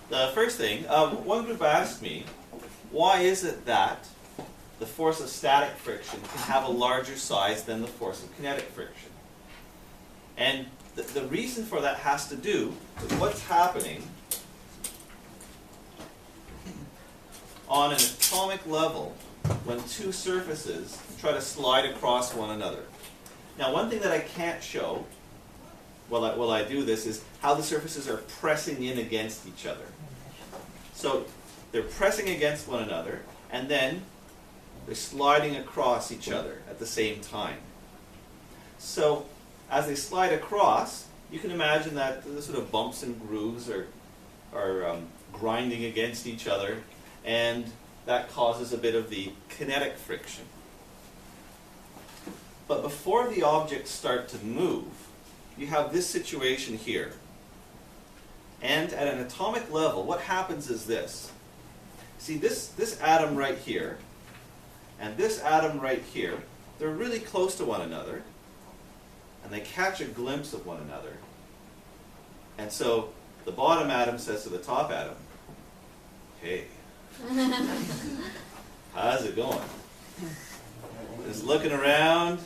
The first thing, one group asked me, why is it that the force of static friction can have a larger size than the force of kinetic friction? And the reason for that has to do with what's happening on an atomic level when two surfaces try to slide across one another. Now, one thing that I can't show while I do this is how the surfaces are pressing in against each other. So they're pressing against one another, and then they're sliding across each other at the same time. So as they slide across, you can imagine that the sort of bumps and grooves are grinding against each other, and that causes a bit of the kinetic friction. But before the objects start to move, you have this situation here. And at an atomic level, what happens is this. See, this atom right here and this atom right here, they're really close to one another, and they catch a glimpse of one another. And so the bottom atom says to the top atom, "Hey, how's it going?" Just looking around,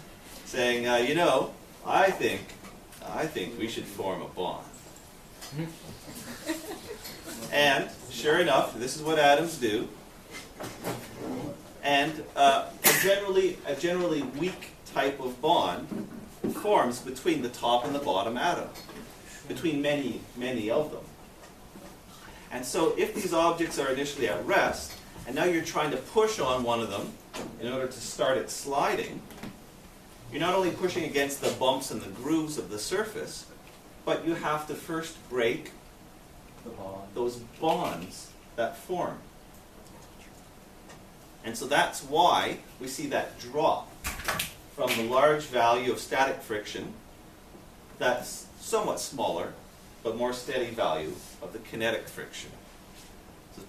saying, "You know, I think we should form a bond." And sure enough, this is what atoms do. And a generally weak type of bond forms between the top and the bottom atom, between many of them. And so if these objects are initially at rest, and now you're trying to push on one of them in order to start it sliding, you're not only pushing against the bumps and the grooves of the surface, but you have to first break those bonds that form. And so that's why we see that drop from the large value of static friction, that's somewhat smaller, but more steady value of the kinetic friction.